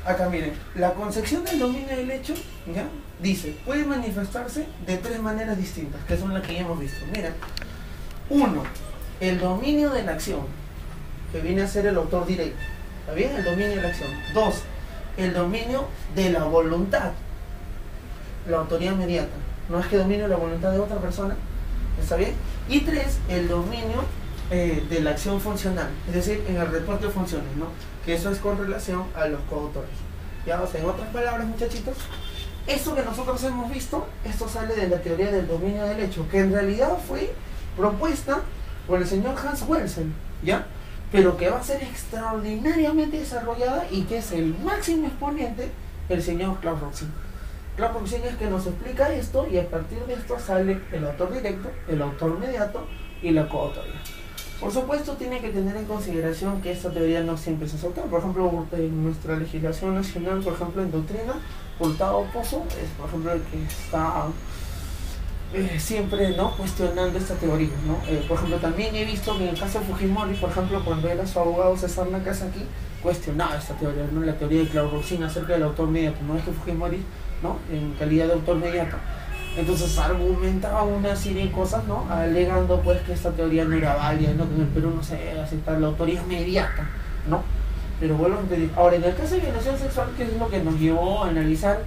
Acá miren, la concepción del dominio del hecho, ¿ya? Dice, puede manifestarse de tres maneras distintas, que son las que ya hemos visto. Mira, uno, el dominio de la acción, que viene a ser el autor directo, ¿está bien? El dominio de la acción. Dos, el dominio de la voluntad, la autoría inmediata. No es que domine la voluntad de otra persona, ¿está bien? Y tres, el dominio de la acción funcional, es decir, en el reparto de funciones, ¿no? Que eso es con relación a los coautores. Ya, o sea, en otras palabras, muchachitos, esto que nosotros hemos visto, esto sale de la teoría del dominio del hecho, que en realidad fue propuesta por el señor Hans Welsel, ¿ya? Pero que va a ser extraordinariamente desarrollada y que es el máximo exponente el señor Claude Rosin. Claude Rosin es que nos explica esto y a partir de esto sale el autor directo, el autor inmediato y la coautoría. Por supuesto, tiene que tener en consideración que esta teoría no siempre se acepta. Por ejemplo, en nuestra legislación nacional, por ejemplo, en doctrina, Hurtado Pozo es, por ejemplo, el que está siempre, ¿no?, cuestionando esta teoría, ¿no? Por ejemplo, también he visto que en el caso de Fujimori, por ejemplo, cuando era su abogado César Nakazaki, cuestionaba esta teoría, ¿no?, la teoría de Claude Rosin acerca del autor inmediato. No es que Fujimori, ¿no?, en calidad de autor inmediato, entonces argumentaba una serie de cosas, ¿no?, alegando pues que esta teoría no era válida, ¿no?, que en el Perú no se debe aceptar la autoría inmediata, ¿no? Pero vuelvo a repetir, ahora en el caso de violación sexual, que es lo que nos llevó a analizar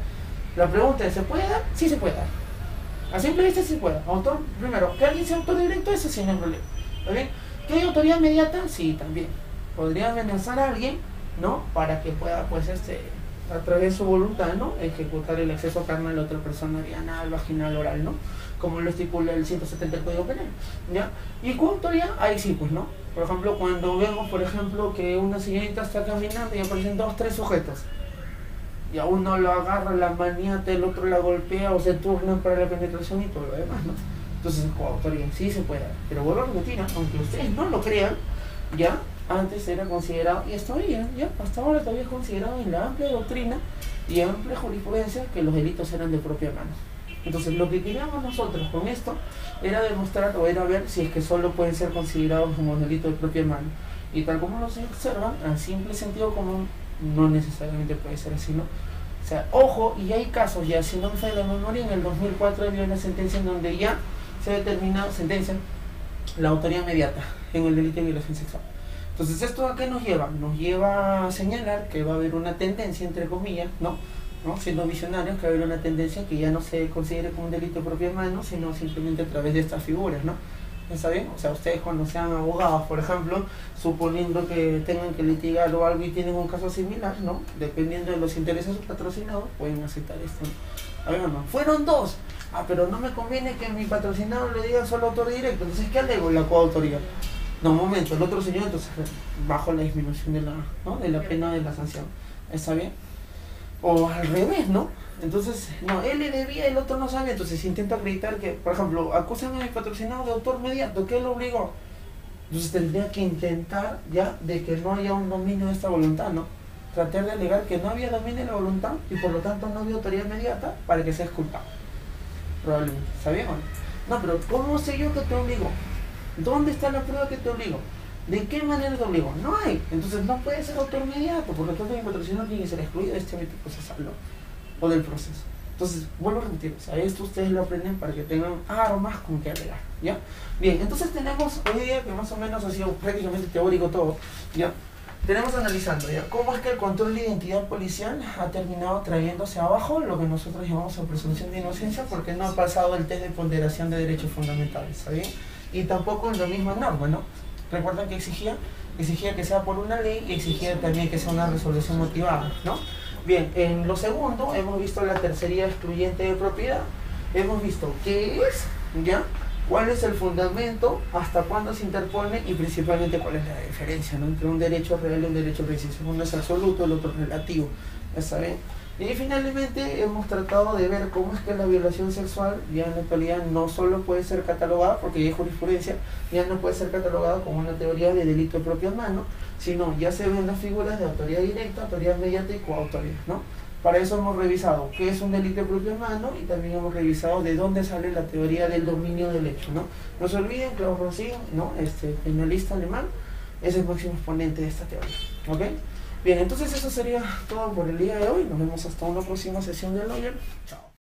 la pregunta, ¿se puede dar? Sí se puede dar. A simple vista sí se puede. Autor, primero, que alguien sea autor directo, eso sí no es problema. ¿Está bien? ¿Que hay autoría inmediata? Sí, también. Podría amenazar a alguien, ¿no?, para que pueda, pues, a través de su voluntad, ¿no?, ejecutar el acceso carnal a otra persona vía anal, vaginal, oral, ¿no?, como lo estipula el 170 del Código Penal, ¿ya? Y coautoría, ahí sí, pues, ¿no? Por ejemplo, cuando vemos, por ejemplo, que una señorita está caminando y aparecen 2 o 3 sujetos, y a uno lo agarra la maniata, el otro la golpea o se turnan para la penetración y todo lo demás, ¿no? Entonces, coautoría sí se puede dar. Pero vuelvo a repetir, aunque ustedes no lo crean, ya antes era considerado, y hasta hoy, ya hasta ahora todavía es considerado en la amplia doctrina y amplia jurisprudencia que los delitos eran de propia mano. Entonces, lo que queríamos nosotros con esto era demostrar o era ver si es que solo pueden ser considerados como delitos de propia mano. Y tal como lo se observan, al simple sentido común, no necesariamente puede ser así, ¿no? O sea, ojo, y hay casos ya, si no me falla la memoria, en el 2004 había una sentencia en donde ya se determinó, sentencia, la autoría inmediata en el delito de violación sexual. Entonces, ¿esto a qué nos lleva? Nos lleva a señalar que va a haber una tendencia, entre comillas, ¿no? Siendo visionarios, que va a haber una tendencia que ya no se considere como un delito de propia mano, sino simplemente a través de estas figuras, ¿no? ¿Está bien? O sea, ustedes cuando sean abogados, por ejemplo, suponiendo que tengan que litigar o algo y tienen un caso similar, ¿no?, dependiendo de los intereses de su patrocinado, pueden aceptar esto, ¿no? A ver, no, fueron 2. Pero no me conviene que mi patrocinado le diga solo autor directo. Entonces, ¿qué alego? La coautoría. No, un momento, el otro señor, entonces, bajo la disminución de la, ¿no?, de la pena de la sanción. ¿Está bien? O al revés, ¿no? Entonces, no, él le debía, el otro no sabía. Entonces intenta acreditar que, por ejemplo, acusan a mi patrocinado de autor inmediato, que él lo obligó. Entonces tendría que intentar ya de que no haya un dominio de esta voluntad, ¿no? Tratar de alegar que no había dominio de la voluntad y por lo tanto no había autoridad inmediata para que seas culpable. Probablemente, ¿sabía o no? No, pero ¿cómo sé yo que te obligó? ¿Dónde está la prueba que te obligó? ¿De qué manera te obligó? No hay. Entonces no puede ser autor inmediato, por lo tanto mi patrocinador tiene que ser excluido de este ámbito procesal, ¿no?, o del proceso. Entonces, vuelvo a repetir, o sea, esto ustedes lo aprenden para que tengan armas con que alegar, ¿ya? Bien, entonces tenemos hoy día, que más o menos ha sido prácticamente teórico todo, ¿ya? Tenemos analizando, ¿ya?, cómo es que el control de identidad policial ha terminado trayéndose abajo lo que nosotros llamamos la presunción de inocencia, porque no ha pasado el test de ponderación de derechos fundamentales, ¿está bien? Y tampoco en la misma norma, ¿no? Recuerdan que exigía que sea por una ley y exigía también que sea una resolución motivada, ¿no? Bien, en lo segundo hemos visto la tercería excluyente de propiedad. Hemos visto qué es, ¿ya?, cuál es el fundamento, hasta cuándo se interpone y principalmente cuál es la diferencia, ¿no?, entre un derecho real y un derecho preciso. Uno es absoluto, el otro es relativo, ¿está bien? Y finalmente hemos tratado de ver cómo es que la violación sexual ya en la actualidad no solo puede ser catalogada, porque ya hay jurisprudencia, ya no puede ser catalogada como una teoría de delito de propia mano, sino ya se ven las figuras de autoría directa, autoría inmediata y coautoría, ¿no? Para eso hemos revisado qué es un delito de propia mano y también hemos revisado de dónde sale la teoría del dominio del hecho, ¿no? No se olviden, Klaus Rossi, ¿no? Penalista alemán, es el máximo exponente de esta teoría, ¿ok? Bien, entonces eso sería todo por el día de hoy. Nos vemos hasta una próxima sesión de Lawyer. Chao.